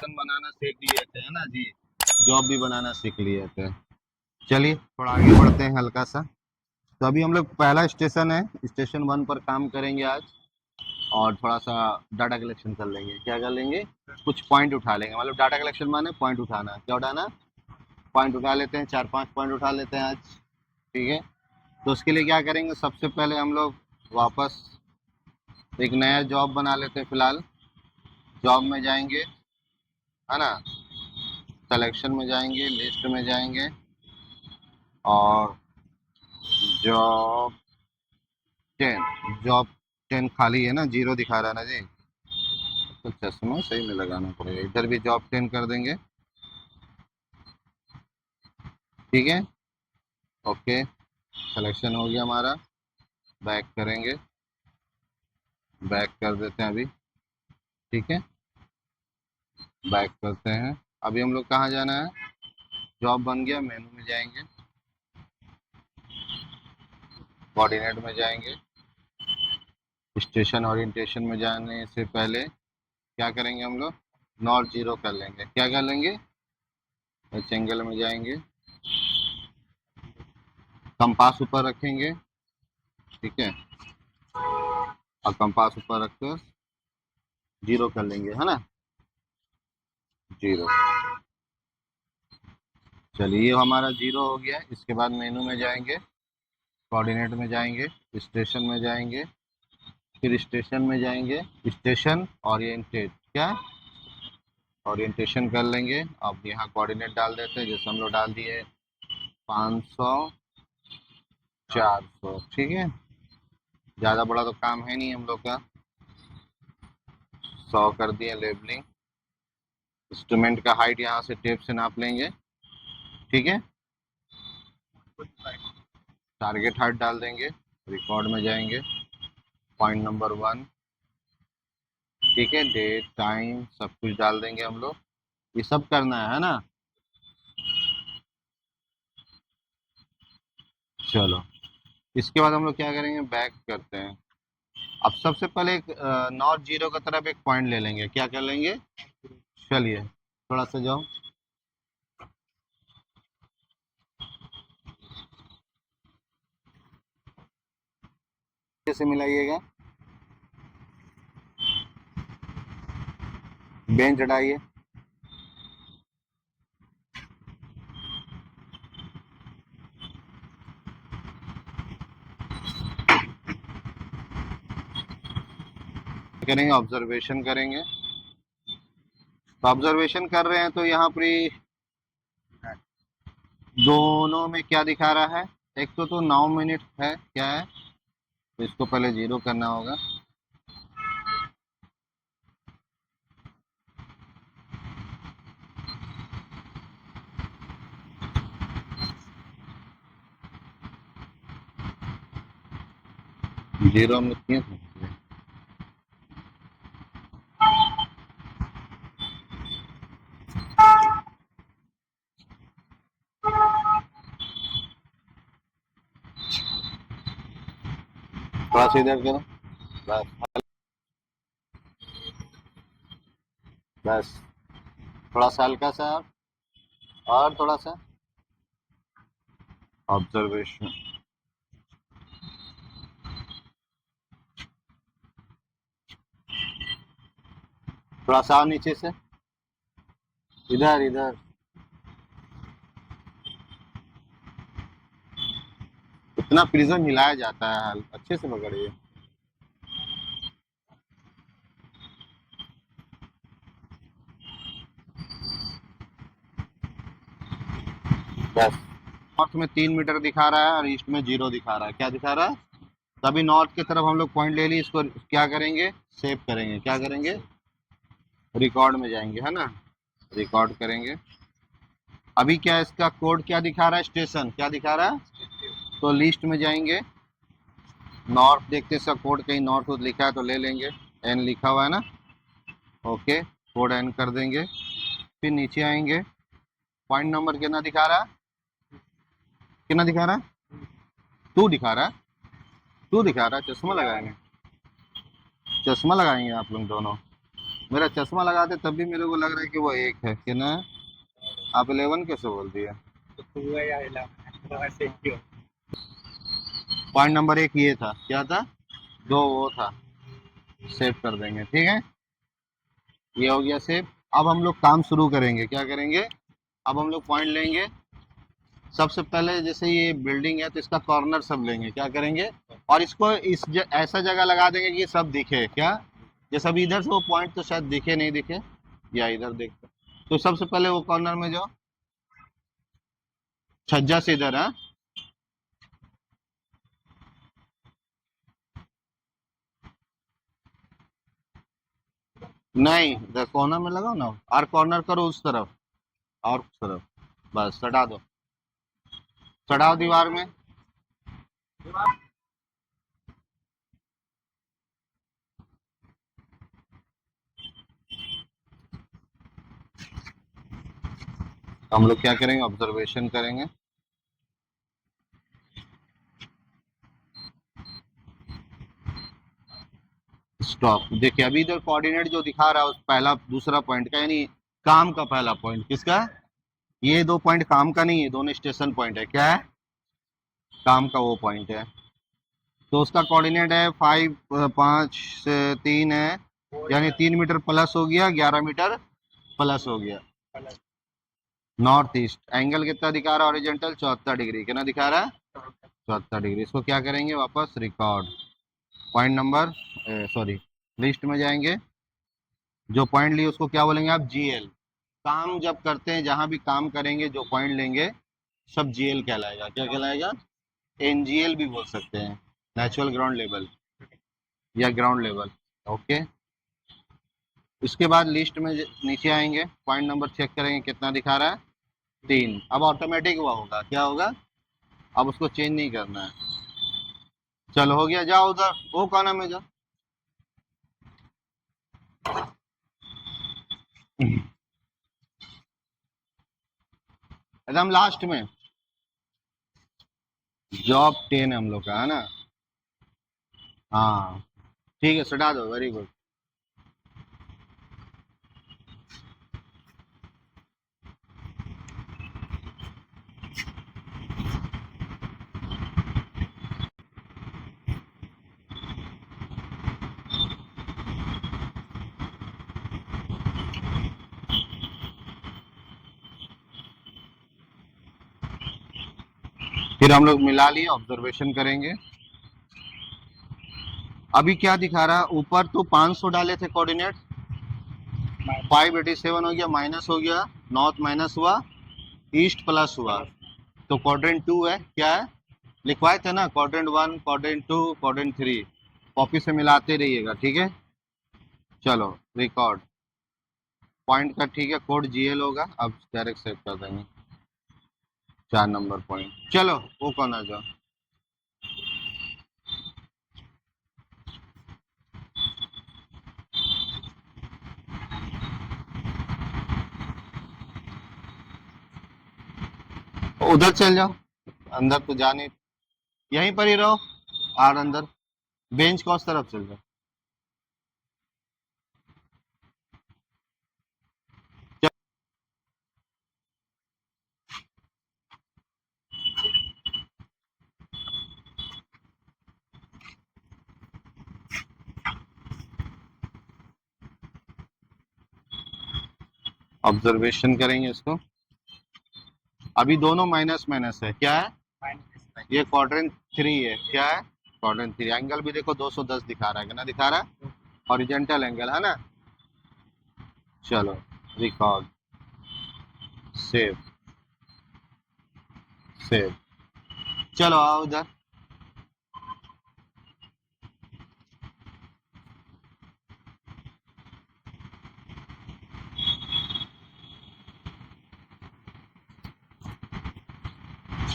Station बनाना सीख लिए थे, है ना जी। जॉब भी बनाना सीख लिए थे। चलिए थोड़ा आगे बढ़ते हैं हल्का सा। तो अभी हम लोग पहला स्टेशन है, स्टेशन 1 पर काम करेंगे आज। और थोड़ा सा डाटा कलेक्शन कर लेंगे। क्या कर लेंगे? कुछ पॉइंट उठा लेंगे। मतलब डाटा कलेक्शन माने पॉइंट उठाना। क्या उठाना? पॉइंट उठा लेते हैं, 4-5 पॉइंट उठा लेते हैं आज। ठीक है। तो उसके लिए क्या करेंगे, सबसे पहले हम लोग वापस एक नया जॉब बना लेते हैं फिलहाल। जॉब में जाएंगे, है ना। सिलेक्शन में जाएंगे, लिस्ट में जाएंगे, और जॉब 10 खाली है ना, 0 दिखा रहा है ना जी। तो चश्मा सही में लगाना पड़ेगा। इधर भी जॉब 10 कर देंगे। ठीक है। ओके, सिलेक्शन हो गया हमारा। बैक करेंगे, बैक कर देते हैं अभी। ठीक है, बैक करते हैं। अभी हम लोग कहाँ जाना है? जॉब बन गया, मेनू में जाएंगे, कोऑर्डिनेट में जाएंगे। स्टेशन ओरिएंटेशन में जाने से पहले क्या करेंगे हम लोग? नॉट 0 कर लेंगे। क्या कर लेंगे? रेक्टेंगल में जाएंगे, कंपास ऊपर रखेंगे। ठीक है, और कंपास ऊपर रखकर 0 कर लेंगे, है ना। 0। चलिए ये हमारा 0 हो गया। इसके बाद मेनू में जाएंगे, कोऑर्डिनेट में जाएंगे, स्टेशन में जाएंगे, फिर स्टेशन में जाएंगे, स्टेशन ओरिएंटेड, क्या ओरिएंटेशन कर लेंगे। अब यहाँ कोऑर्डिनेट डाल देते हैं, जैसे हम लोग डाल दिए 500 400। ठीक है, ज़्यादा बड़ा तो काम है नहीं हम लोग का। 100 कर दिए लेबलिंग। इंस्ट्रूमेंट का हाइट यहाँ से टेप से नाप लेंगे। ठीक है, टारगेट हाइट डाल देंगे, रिकॉर्ड में जाएंगे, पॉइंट नंबर 1। ठीक है, डेट टाइम सब कुछ डाल देंगे हम लोग। ये सब करना है ना। चलो, इसके बाद हम लोग क्या करेंगे, बैक करते हैं। अब सबसे पहले एक नॉट 0 की तरफ एक पॉइंट ले लेंगे। क्या कर लेंगे? चलिए थोड़ा सा जाओ, कैसे मिलाइएगा। बेंच हटाइए। करेंगे, ऑब्जर्वेशन करेंगे। तो ऑब्जर्वेशन कर रहे हैं तो यहाँ पर ही दोनों में क्या दिखा रहा है? एक तो 9 मिनट है, क्या है, तो इसको पहले 0 करना होगा। जीरो हम लोग क्यों? थोड़ा सा इधर करो, बस बस। थोड़ा सा हल्का सा, और थोड़ा सा ऑब्जर्वेशन। थोड़ा सा और नीचे से, इधर इधर। इतना प्रिज्म हिलाया जाता है, अच्छे से पकड़िए। बस। नॉर्थ में 3 मीटर दिखा रहा है और ईस्ट में 0 दिखा रहा है। क्या दिखा रहा है? तभी नॉर्थ की तरफ हम लोग पॉइंट ले लिए। इसको क्या करेंगे? सेव करेंगे। क्या करेंगे? रिकॉर्ड में जाएंगे, है ना, रिकॉर्ड करेंगे। अभी क्या इसका कोड क्या दिखा रहा है? स्टेशन क्या दिखा रहा है? तो लिस्ट में जाएंगे, नॉर्थ देखते इसका कोड कहीं नॉर्थ लिखा है तो ले लेंगे। एन लिखा हुआ है ना। ओके, कोड एन कर देंगे। फिर नीचे आएंगे, पॉइंट नंबर कितना दिखा रहा है? कितना दिखा रहा है? 2 दिखा रहा है। 2 दिखा रहा है। चश्मा लगाएंगे, चश्मा लगाएंगे आप लोग दोनों। मेरा चश्मा लगाते तब भी मेरे को लग रहा है कि वो एक है कि ना। आप 11 कैसे बोल दिया? तो हुआ या 11 तो ऐसे क्यों? पॉइंट नंबर एक ये था, क्या था? दो वो था। सेव कर देंगे, ठीक है। ये हो गया सेव। अब हम लोग काम शुरू करेंगे, क्या करेंगे? अब हम लोग पॉइंट लेंगे। सबसे पहले जैसे ये बिल्डिंग है तो इसका कॉर्नर सब लेंगे, क्या करेंगे? और इसको ऐसा जगह लगा देंगे कि सब दिखे, क्या? जैसे अभी इधर से वो पॉइंट तो शायद दिखे नहीं दिखे, या इधर देखते। तो सबसे पहले वो कॉर्नर में जाओ, छज्जा से इधर है। नहीं, इधर कॉर्नर में लगाओ ना, और कॉर्नर करो उस तरफ, और उस तरफ। बस सटा दो, चढ़ाओ दीवार में। हम लोग क्या करेंगे? ऑब्जर्वेशन करेंगे। स्टॉप। देखिए अभी इधर कोऑर्डिनेट जो दिखा रहा है उस पहला दूसरा पॉइंट का, यानी काम का पहला पॉइंट किसका? ये दो पॉइंट काम का नहीं है, दोनों स्टेशन पॉइंट है। क्या है? काम का वो पॉइंट है। तो उसका कोऑर्डिनेट है 5 5 3 है, यानी 3 मीटर प्लस हो गया, 11 मीटर प्लस हो गया। North east. एंगल कितना दिखा रहा है? Horizontal 74 degree. कितना दिखा रहा है? 74 डिग्री। इसको क्या करेंगे? वापस record. Point number, sorry, list में जाएंगे। जो पॉइंट लिए उसको क्या बोलेंगे आप? जीएल। काम जब करते हैं, जहां भी काम करेंगे जो पॉइंट लेंगे सब जीएल कहलाएगा। क्या कहलाएगा? एनजीएल भी बोल सकते हैं, नेचुरल ग्राउंड लेवल या ग्राउंड लेवल। ओके। इसके बाद लिस्ट में नीचे आएंगे, पॉइंट नंबर चेक करेंगे कितना दिखा रहा है? 3। अब ऑटोमेटिक हुआ होगा, क्या होगा? अब उसको चेंज नहीं करना है। चलो हो गया, जाओ उधर वो कॉर्नर में जाओ। एकदम लास्ट में। जॉब 10 है हम लोग का, है ना? हाँ, ठीक है, सटा दो, वेरी गुड। फिर हम लोग मिला लिए, ऑब्जर्वेशन करेंगे। अभी क्या दिखा रहा है? ऊपर तो 500 डाले थे कोऑर्डिनेट, 587 हो गया, माइनस हो गया, नॉर्थ माइनस हुआ, ईस्ट प्लस हुआ। तो क्वाड्रेंट 2 है, क्या है? लिखवाए थे ना, क्वाड्रेंट 1, क्वाड्रेंट 2, क्वाड्रेंट 3। कॉपी से मिलाते रहिएगा, ठीक है। चलो रिकॉर्ड। पॉइंट का ठीक है, कोड जीएल होगा। अब डायरेक्ट सेव कर देंगे। 4 नंबर पॉइंट। चलो वो कौन आ जाओ। उधर चल जाओ, अंदर तो जाने, यहीं पर ही रहो। और अंदर बेंच को उस तरफ चल जाओ। ऑब्जर्वेशन करेंगे इसको। अभी दोनों माइनस माइनस है, क्या है? ये क्वाड्रेंट 3 है, क्या है? क्वाड्रेंट 3। एंगल भी देखो 210 दिखा रहा है, कितना दिखा रहा है? हॉरिजेंटल एंगल, है ना? चलो रिकॉर्ड, सेव, सेव। चलो आओ उधर।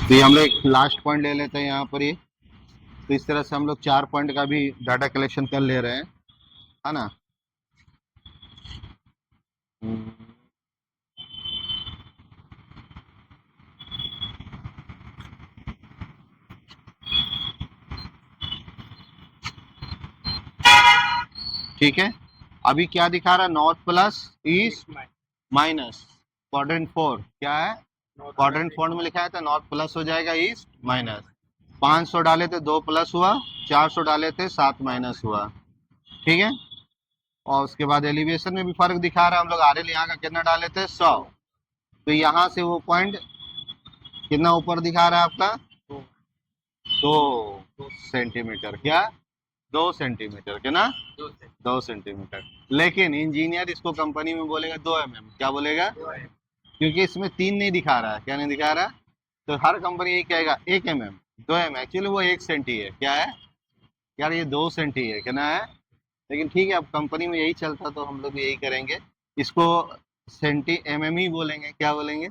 तो ये हम लोग एक लास्ट पॉइंट ले लेते हैं यहाँ पर ही। तो इस तरह से हम लोग 4 पॉइंट का भी डाटा कलेक्शन कर ले रहे हैं, है ना? हम्म, ठीक है। अभी क्या दिखा रहा है, north plus east minus minus. Quadrant 4 क्या है, क्वाड्रेंट 4 में लिखा है तो नॉर्थ प्लस हो जाएगा, ईस्ट माइनस। 500 डाले थे 2 प्लस हुआ, 400 डाले थे 7 माइनस हुआ। ठीक है, और उसके बाद एलिवेशन में भी फर्क दिखा रहा है। हम लोग आरएल यहाँ का कितना डाले थे, 100। तो यहाँ से वो पॉइंट कितना ऊपर दिखा रहा है आपका, 2 सेंटीमीटर। क्या, 2 सेंटीमीटर के ना, 2 सेंटीमीटर। लेकिन इंजीनियर इसको कंपनी में बोलेगा 2 mm। क्या बोलेगा, क्योंकि इसमें 3 नहीं दिखा रहा है। क्या नहीं दिखा रहा, तो हर कंपनी यही कहेगा 1 mm, 2 mm। एक्चुअली वो 1 सेंटी है। क्या है यार, ये 2 सेंटी है, कितना है। लेकिन ठीक है, अब कंपनी में यही चलता तो हम लोग भी यही करेंगे, इसको सेंटी mm ही बोलेंगे। क्या बोलेंगे,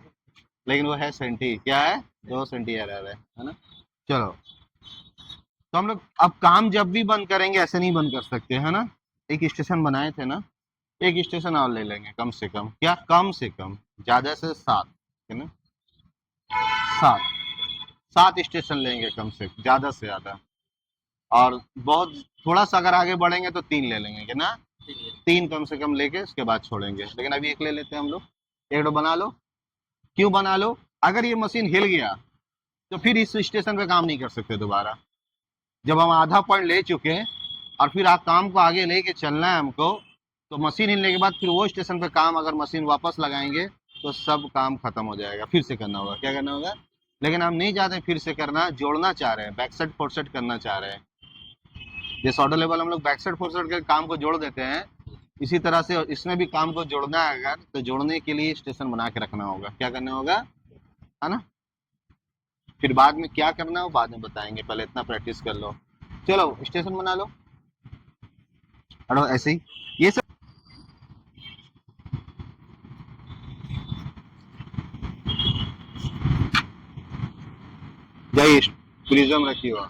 लेकिन वो है सेंटी। क्या है, 2 सेंटी एरर है ना। चलो, तो हम लोग अब काम जब भी बंद करेंगे ऐसे नहीं बंद कर सकते, है ना। एक स्टेशन बनाए थे ना, एक स्टेशन और ले लेंगे कम से कम। क्या, कम से कम, ज्यादा से 7, है ना, 7। 7 स्टेशन लेंगे कम से, ज्यादा से ज्यादा। और बहुत थोड़ा सा अगर आगे बढ़ेंगे तो 3 ले लेंगे, है ना। 3 कम से कम लेके उसके बाद छोड़ेंगे, लेकिन अभी एक ले लेते हैं हम लोग। एक दो बना लो। क्यों बना लो, अगर ये मशीन हिल गया तो फिर इस स्टेशन पे काम नहीं कर सकते दोबारा। जब हम आधा पॉइंट ले चुके हैं और फिर आप काम को आगे लेके चलना है हमको, तो मशीन हिलने के बाद फिर वो स्टेशन पे काम अगर मशीन वापस लगाएंगे तो सब काम खत्म हो जाएगा, फिर से करना होगा। क्या करना होगा, लेकिन हम नहीं चाहते फिर से करना, जोड़ना चाह रहे हैं, बैक साइड फोर साइड करना चाह रहे हैं। जैसे ऑर्डर लेवल हम लोग बैक साइड फोर साइड के काम को जोड़ देते हैं, इसी तरह से इसमें भी काम को जोड़ना है अगर, तो जोड़ने के लिए स्टेशन बना के रखना होगा। क्या करना होगा, है ना। फिर बाद में क्या करना हो बाद में बताएंगे, पहले इतना प्रैक्टिस कर लो। चलो स्टेशन बना लो, और ऐसे ही ये सब। जाइए, प्रिज्म रखी हो।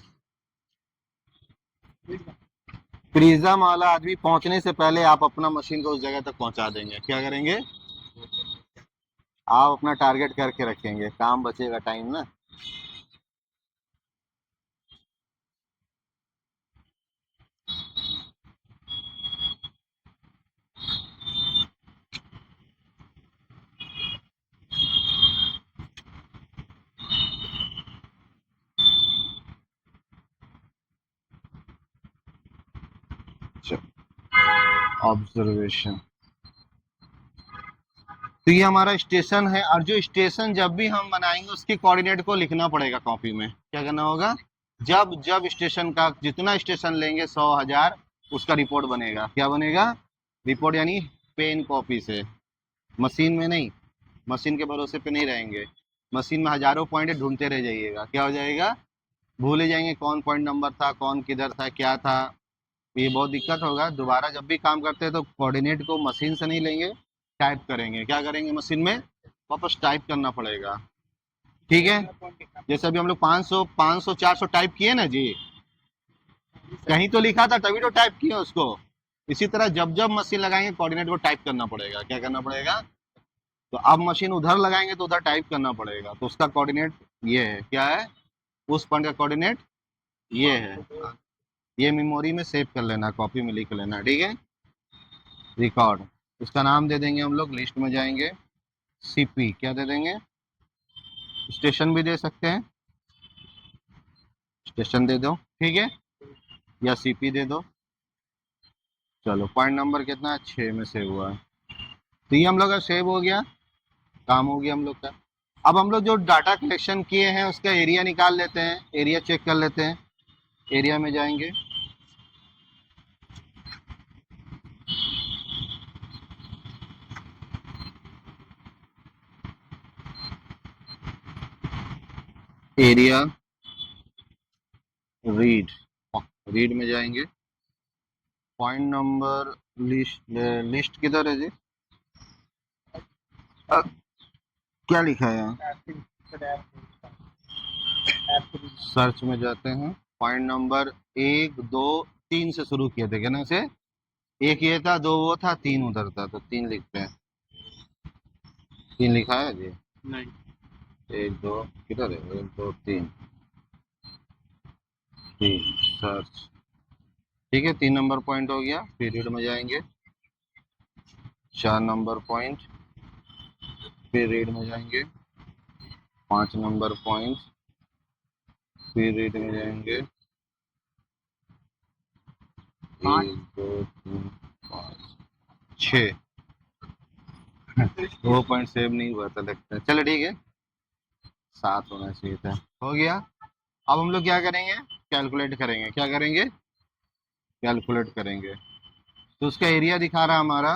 प्रिज्म वाला आदमी पहुंचने से पहले आप अपना मशीन को उस जगह तक पहुंचा देंगे। क्या करेंगे, आप अपना टारगेट करके रखेंगे, काम बचेगा टाइम ना। ऑब्जर्वेशन, तो ये हमारा स्टेशन है, और जो स्टेशन जब भी हम बनाएंगे उसके कोऑर्डिनेट को लिखना पड़ेगा कॉपी में। क्या करना होगा, जब जब स्टेशन का जितना स्टेशन लेंगे 100,000, उसका रिपोर्ट बनेगा। क्या बनेगा, रिपोर्ट यानी पेन कॉपी से, मशीन में नहीं। मशीन के भरोसे पे नहीं रहेंगे, मशीन में हजारों पॉइंट ढूंढते रह जाइएगा, क्या हो जाएगा, भूल ही जाएंगे कौन पॉइंट नंबर था, कौन किधर था, क्या था। ये बहुत दिक्कत होगा। दोबारा जब भी काम करते हैं तो कोऑर्डिनेट को मशीन से नहीं लेंगे, टाइप करेंगे। क्या करेंगे, मशीन में वापस टाइप करना पड़ेगा। ठीक है, जैसे अभी हम लोग 500 500 400 टाइप किए ना जी, कहीं तो लिखा था तभी तो टाइप किए उसको। इसी तरह जब जब मशीन लगाएंगे कोऑर्डिनेट को टाइप करना पड़ेगा। क्या करना पड़ेगा, तो अब मशीन उधर लगाएंगे तो उधर टाइप करना पड़ेगा, तो उसका कोऑर्डिनेट ये है। क्या है, उस पॉइंट का कोऑर्डिनेट ये है। ये मेमोरी में सेव कर लेना, कॉपी में लिख लेना, ठीक है। रिकॉर्ड, उसका नाम दे देंगे हम लोग, लिस्ट में जाएंगे, सीपी क्या दे देंगे, स्टेशन भी दे सकते हैं, स्टेशन दे दो, ठीक है, या सीपी दे दो। चलो पॉइंट नंबर कितना है, 6 में सेव हुआ है। तो ये हम लोग का सेव हो गया, काम हो गया हम लोग का। अब हम लोग जो डाटा कलेक्शन किए हैं उसका एरिया निकाल लेते हैं, एरिया चेक कर लेते हैं। एरिया में जाएंगे, एरिया, रीड, रीड में जाएंगे, पॉइंट नंबर, लिस्ट, लिस्ट किधर है जी, अ, क्या लिखा है यहाँ, सर्च में जाते हैं, पॉइंट नंबर 1 2 3 से शुरू किए थे क्या ना से, एक ये था, 2 वो था, 3 उधर था, तो 3 लिखते हैं। 3 लिखा है जी, नहीं, 1 2 किधर है, 1 2 3, 3 सर्च, ठीक है, 3 नंबर पॉइंट हो गया। पीरियड में जाएंगे, 4 नंबर पॉइंट, फिर रीड में जाएंगे 5 नंबर पॉइंट, फिर रीड में जाएंगे 1 2 3 5 6। वो पॉइंट सेव नहीं हुआ था लगता है, चलो ठीक है, 7 होना चाहिए था, हो गया। अब हम लोग क्या करेंगे, कैलकुलेट करेंगे, क्या करेंगे, कैलकुलेट करेंगे। तो उसका एरिया दिखा रहा है हमारा,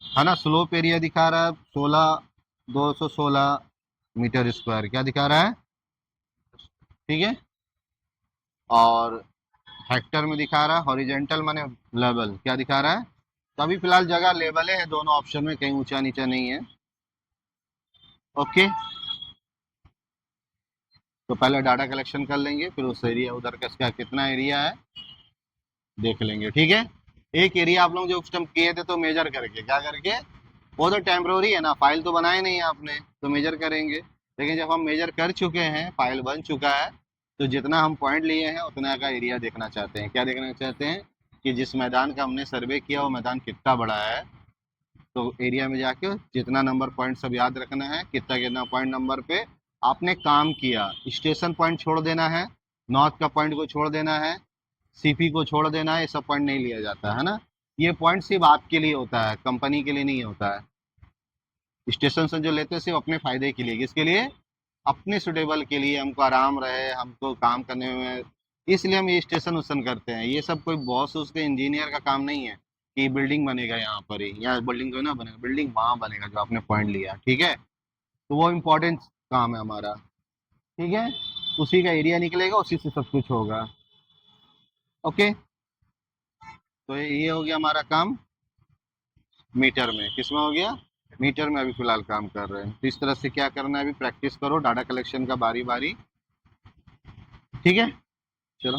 है ना, स्लोप एरिया दिखा रहा है 216 मीटर स्क्वायर, क्या दिखा रहा है, ठीक है। और हेक्टर में दिखा रहा है, हॉरिजेंटल माने लेवल, क्या दिखा रहा है। तो अभी फिलहाल जगह लेवल है दोनों ऑप्शन में, कहीं ऊंचा नीचा नहीं है। ओके, तो पहले डाटा कलेक्शन कर लेंगे, फिर उस एरिया उधर का इसका कितना एरिया है देख लेंगे, ठीक है। एक एरिया आप लोग जो उस टाइम किए थे तो मेजर करके, क्या करके, वो तो टेम्प्रोरी है ना, फाइल तो बनाए नहीं है आपने, तो मेजर करेंगे। लेकिन जब हम मेजर कर चुके हैं, फाइल बन चुका है, तो जितना हम पॉइंट लिए हैं उतना का एरिया देखना चाहते हैं। क्या देखना चाहते हैं कि जिस मैदान का हमने सर्वे किया वो मैदान कितना बड़ा है। तो एरिया में जाके जितना नंबर पॉइंट सब याद रखना है, कितना कितना पॉइंट नंबर पे आपने काम किया। स्टेशन पॉइंट छोड़ देना है, नॉर्थ का पॉइंट को छोड़ देना है, सीपी को छोड़ देना है, ये सब पॉइंट नहीं लिया जाता है ना। ये पॉइंट सिर्फ आपके लिए होता है, कंपनी के लिए नहीं होता है। स्टेशन से जो लेते हैं सिर्फ अपने फायदे के लिए, किसके लिए, अपने सुटेबल के लिए, हमको आराम रहे, हमको काम करने में, इसलिए हम ये स्टेशन उसन करते हैं। ये सब कोई बॉस उसके इंजीनियर का काम नहीं है कि बिल्डिंग बनेगा यहाँ पर ही, यहाँ बिल्डिंग तो ना बनेगा, बिल्डिंग वहाँ बनेगा जो आपने पॉइंट लिया, ठीक है। तो वो इम्पोर्टेंट काम है हमारा, ठीक है। उसी का एरिया निकलेगा, उसी से सब कुछ होगा। ओके, तो ये हो गया हमारा काम मीटर में। किस में हो गया, मीटर में अभी फिलहाल काम कर रहे हैं। तो इस तरह से क्या करना है, अभी प्रैक्टिस करो डाटा कलेक्शन का बारी बारी, ठीक है। चलो।